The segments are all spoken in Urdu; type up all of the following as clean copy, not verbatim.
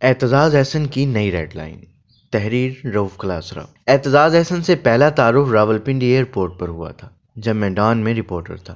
اعتزاز احسن کی نئی ریڈ لائن۔ تحریر رؤف کلاسرا۔ اعتزاز احسن سے پہلا تعارف راولپنڈی ایئرپورٹ پر ہوا تھا جب میں ڈان میں رپورٹر تھا۔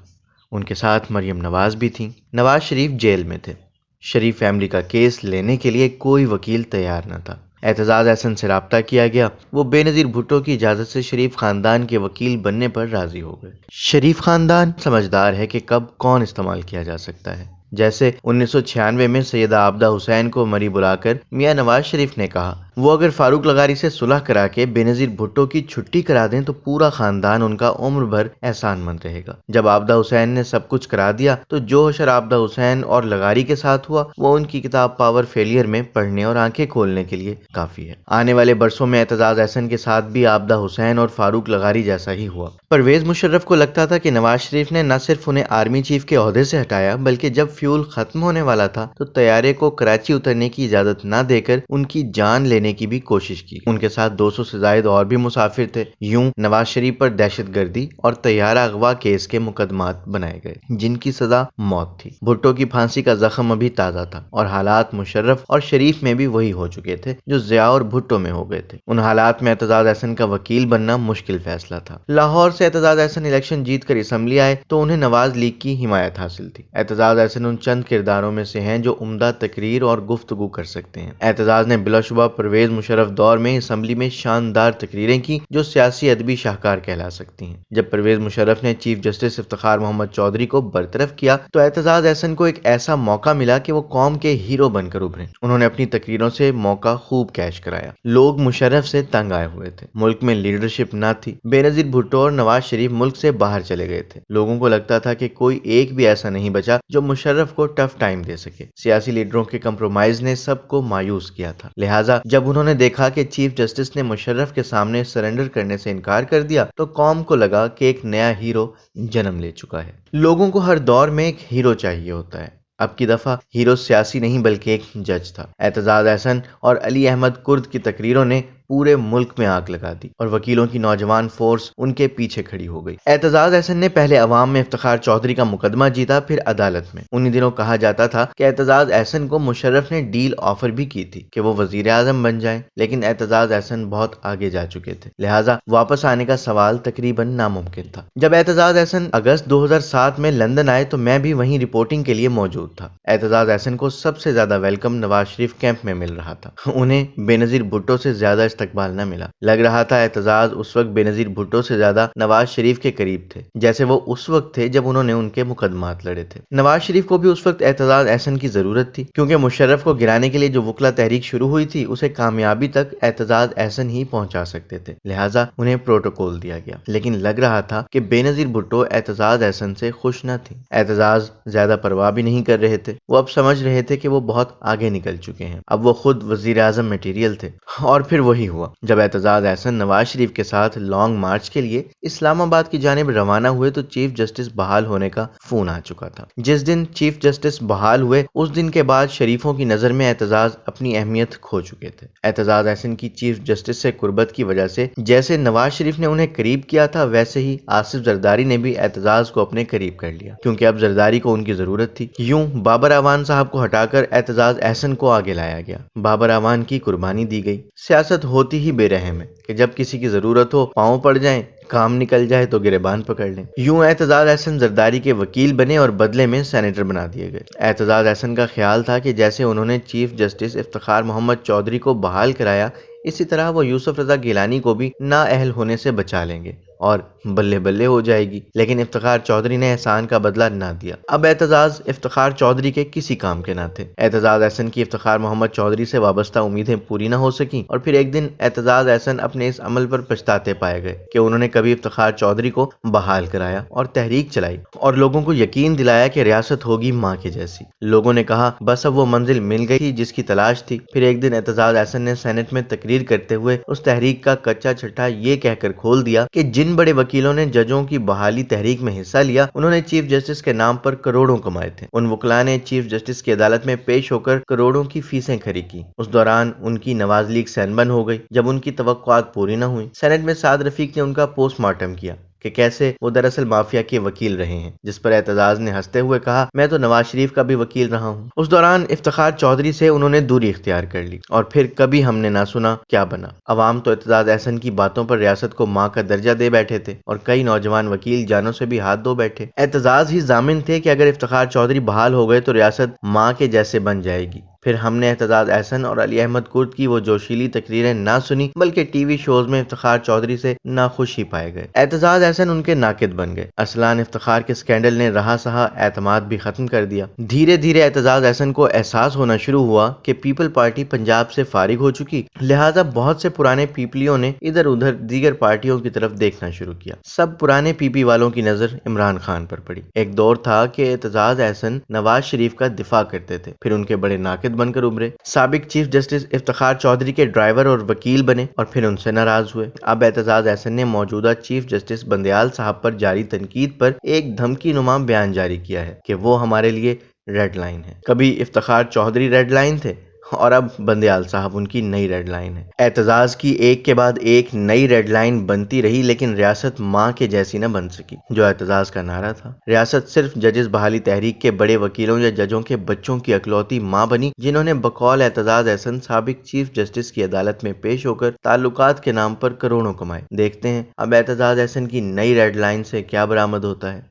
ان کے ساتھ مریم نواز بھی تھیں۔ نواز شریف جیل میں تھے۔ شریف فیملی کا کیس لینے کے لیے کوئی وکیل تیار نہ تھا۔ اعتزاز احسن سے رابطہ کیا گیا، وہ بے نظیر بھٹو کی اجازت سے شریف خاندان کے وکیل بننے پر راضی ہو گئے۔ شریف خاندان سمجھدار ہے کہ کب کون استعمال کیا جا سکتا ہے۔ جیسے 1996 میں سیدہ عابدہ حسین کو مری بلا کر میاں نواز شریف نے کہا وہ اگر فاروق لغاری سے صلح کرا کے بے نظیر بھٹو کی چھٹی کرا دیں تو پورا خاندان ان کا عمر بھر احسان مند رہے گا۔ جب عابدہ حسین نے سب کچھ کرا دیا تو جو حشر عابدہ حسین اور لغاری کے ساتھ ہوا وہ ان کی کتاب پاور فیلئر میں پڑھنے اور آنکھیں کھولنے کے لیے کافی ہے۔ آنے والے برسوں میں اعتزاز احسن کے ساتھ بھی عابدہ حسین اور فاروق لغاری جیسا ہی ہوا۔ پرویز مشرف کو لگتا تھا کہ نواز شریف نے نہ صرف انہیں آرمی چیف کے عہدے سے ہٹایا بلکہ جب فیول ختم ہونے والا تھا تو طیارے کو کراچی اترنے کی اجازت نہ دے کر ان کی جان لینے کی بھی کوشش کی۔ ان کے ساتھ 200 سے زائد اور بھی مسافر تھے۔ یوں نواز شریف پر دہشت گردی اور طیارہ اغوا کیس کے مقدمات بنائے گئے جن کی سزا موت تھی۔ بھٹو کی پھانسی کا زخم ابھی تازہ تھا اور حالات مشرف اور شریف میں بھی وہی ہو چکے تھے جو ضیاء اور بھٹو میں ہو گئے تھے۔ ان حالات میں اعتزاز احسن کا وکیل بننا مشکل فیصلہ تھا۔ لاہور سے اعتزاز احسن الیکشن جیت کر اسمبلی آئے تو انہیں نواز لیگ کی حمایت حاصل تھی۔ اعتزاز احسن ان چند کرداروں میں سے ہیں جو عمدہ تقریر اور گفتگو کر سکتے ہیں۔ اعتزاز نے بلا شبہ پرویز مشرف دور میں اسمبلی میں شاندار تقریریں کی جو سیاسی ادبی شاہکار کہلا سکتی ہیں۔ جب پرویز مشرف نے چیف جسٹس افتخار محمد چودھری کو برطرف کیا تو اعتزاز احسن کو ایک ایسا موقع ملا کہ وہ قوم کے ہیرو بن کر ابھرے۔ انہوں نے اپنی تقریروں سے موقع خوب کیش کرایا۔ لوگ مشرف سے تنگ آئے ہوئے تھے۔ ملک میں لیڈرشپ نہ تھی۔ بے نظیر بھٹو اور نواز شریف ملک سے باہر چلے گئے تھے۔ لوگوں کو لگتا تھا کہ کوئی ایک بھی ایسا نہیں بچا جو مشرف کو ٹف ٹائم دے سکے۔ سیاسی لیڈروں کے کمپرومائز نے سب کو مایوس کیا تھا۔ لہٰذا جب انہوں نے دیکھا کہ چیف جسٹس نے مشرف کے سامنے سرنڈر کرنے سے انکار کر دیا تو قوم کو لگا کہ ایک نیا ہیرو جنم لے چکا ہے۔ لوگوں کو ہر دور میں ایک ہیرو چاہیے ہوتا ہے۔ اب کی دفعہ ہیرو سیاسی نہیں بلکہ ایک جج تھا۔ اعتزاز احسن اور علی احمد کرد کی تقریروں نے پورے ملک میں آگ لگا دی اور وکیلوں کی نوجوان فورس ان کے پیچھے کھڑی ہو گئی۔ اعتزاز احسن نے پہلے عوام میں افتخار چودھری کا مقدمہ جیتا، پھر عدالت میں۔ انہی دنوں کہا جاتا تھا کہ اعتزاز احسن کو مشرف نے ڈیل آفر بھی کی تھی کہ وہ وزیر اعظم بن جائیں، لیکن اعتزاز احسن بہت آگے جا چکے تھے، لہٰذا واپس آنے کا سوال تقریباً ناممکن تھا۔ جب اعتزاز احسن اگست 2007 میں لندن آئے تو میں بھی وہیں رپورٹنگ کے لیے موجود تھا۔ اعتزاز احسن کو سب سے زیادہ ویلکم نواز شریف کیمپ میں مل رہا تھا۔ انہیں بے نظیر بھٹو سے زیادہ استقبال نہ ملا۔ لگ رہا تھا اعتزاز اس وقت بے نظیر بھٹو سے زیادہ نواز شریف کے قریب تھے، جیسے وہ اس وقت تھے جب انہوں نے ان کے مقدمات لڑے تھے۔ نواز شریف کو بھی اس وقت اعتزاز احسن کی ضرورت تھی، کیونکہ مشرف کو گرانے کے لیے جو وکلا تحریک شروع ہوئی تھی اسے کامیابی تک اعتزاز احسن ہی پہنچا سکتے تھے، لہٰذا انہیں پروٹوکول دیا گیا۔ لیکن لگ رہا تھا کہ بے نظیر بھٹو اعتزاز احسن سے خوش نہ تھی۔ اعتزاز زیادہ پرواہ بھی نہیں کر رہے تھے۔ وہ اب سمجھ رہے تھے کہ وہ بہت آگے نکل چکے ہیں، اب وہ خود وزیر اعظم میٹیریل تھے۔ اور پھر وہی ہوا جب اعتزاز احسن نواز شریف کے ساتھ لانگ مارچ کے لیے اسلام آباد کی جانب روانہ ہوئے تو چیف جسٹس بحال ہونے کا فون آ چکا تھا۔ جس دن چیف جسٹس بحال ہوئے اس دن کے بعد شریفوں کی نظر میں اعتزاز اپنی اہمیت کھو چکے تھے۔ اعتزاز احسن کی چیف جسٹس سے قربت کی وجہ سے جیسے نواز شریف نے انہیں قریب کیا تھا، ویسے ہی آصف زرداری نے بھی اعتزاز کو اپنے قریب کر لیا، کیونکہ اب زرداری کو ان کی ضرورت تھی۔ یوں بابر اعوان صاحب کو ہٹا کر اعتزاز احسن کو آگے لایا گیا۔ بابر اعوان کی قربانی دی گئی۔ سیاست ہوتی ہی بے رحم ہے کہ جب کسی کی ضرورت ہو پاؤں پڑ جائیں، کام نکل جائے تو گریبان پکڑ لیں۔ یوں اعتزاز احسن زرداری کے وکیل بنے اور بدلے میں سینیٹر بنا دیے گئے۔ اعتزاز احسن کا خیال تھا کہ جیسے انہوں نے چیف جسٹس افتخار محمد چودھری کو بحال کرایا، اسی طرح وہ یوسف رضا گیلانی کو بھی نااہل ہونے سے بچا لیں گے اور بلے بلے ہو جائے گی۔ لیکن افتخار چودھری نے احسان کا بدلہ نہ دیا۔ اب اعتزاز افتخار چودھری کے کسی کام کے نہ تھے۔ اعتزاز احسن کی افتخار محمد چودھری سے وابستہ امیدیں پوری نہ ہو سکیں اور پھر ایک دن اعتزاز احسن اپنے اس عمل پر پچھتاتے پائے گئے کہ انہوں نے کبھی افتخار چودھری کو بحال کرایا اور تحریک چلائی اور لوگوں کو یقین دلایا کہ ریاست ہوگی ماں کے جیسی۔ لوگوں نے کہا بس اب وہ منزل مل گئی تھی جس کی تلاش تھی۔ پھر ایک دن اعتزاز احسن نے سینٹ میں تقریر کرتے ہوئے اس تحریک کا کچا چھٹا یہ کہہ کر کھول دیا کہ جن بڑے وکیلوں نے ججوں کی بحالی تحریک میں حصہ لیا انہوں نے چیف جسٹس کے نام پر کروڑوں کمائے تھے۔ ان وکلاء نے چیف جسٹس کی عدالت میں پیش ہو کر کروڑوں کی فیسیں کھری کی۔ اس دوران ان کی نواز لیگ سین بن ہو گئی۔ جب ان کی توقعات پوری نہ ہوئی، سینٹ میں سعد رفیق نے ان کا پوسٹ مارٹم کیا۔ کہ کیسے وہ دراصل مافیا کے وکیل رہے ہیں، جس پر اعتزاز نے ہنستے ہوئے کہا میں تو نواز شریف کا بھی وکیل رہا ہوں۔ اس دوران افتخار چودھری سے انہوں نے دوری اختیار کر لی اور پھر کبھی ہم نے نہ سنا کیا بنا۔ عوام تو اعتزاز احسن کی باتوں پر ریاست کو ماں کا درجہ دے بیٹھے تھے اور کئی نوجوان وکیل جانوں سے بھی ہاتھ دھو بیٹھے۔ اعتزاز ہی ضامن تھے کہ اگر افتخار چودھری بحال ہو گئے تو ریاست ماں کے جیسے بن جائے گی۔ پھر ہم نے اعتزاز احسن اور علی احمد کرد کی وہ جوشیلی تقریریں نہ سنی بلکہ ٹی وی شوز میں افتخار چودھری سے ناخوشی پائے گئے۔ اعتزاز احسن ان کے ناقد بن گئے۔ اصلان افتخار کے سکینڈل نے رہا سہا اعتماد بھی ختم کر دیا۔ دھیرے دھیرے اعتزاز احسن کو احساس ہونا شروع ہوا کہ پیپل پارٹی پنجاب سے فارغ ہو چکی، لہٰذا بہت سے پرانے پیپلیوں نے ادھر ادھر دیگر پارٹیوں کی طرف دیکھنا شروع کیا۔ سب پرانے پی پی والوں کی نظر عمران خان پر پڑی۔ ایک دور تھا کہ اعتزاز احسن نواز شریف کا دفاع کرتے تھے، پھر ان کے بڑے ناقد بن کر ابھرے، سابق چیف جسٹس افتخار چودھری کے ڈرائیور اور وکیل بنے اور پھر ان سے ناراض ہوئے۔ اب اعتزاز احسن نے موجودہ چیف جسٹس بندیال صاحب پر جاری تنقید پر ایک دھمکی نما بیان جاری کیا ہے کہ وہ ہمارے لیے ریڈ لائن ہے۔ کبھی افتخار چودھری ریڈ لائن تھے اور اب بندیال صاحب ان کی نئی ریڈ لائن ہے۔ اعتزاز کی ایک کے بعد ایک نئی ریڈ لائن بنتی رہی لیکن ریاست ماں کے جیسی نہ بن سکی، جو اعتزاز کا نعرہ تھا۔ ریاست صرف ججز بحالی تحریک کے بڑے وکیلوں یا ججوں کے بچوں کی اکلوتی ماں بنی جنہوں نے بقول اعتزاز احسن سابق چیف جسٹس کی عدالت میں پیش ہو کر تعلقات کے نام پر کروڑوں کمائے۔ دیکھتے ہیں اب اعتزاز احسن کی نئی ریڈ لائن سے کیا برآمد ہوتا ہے۔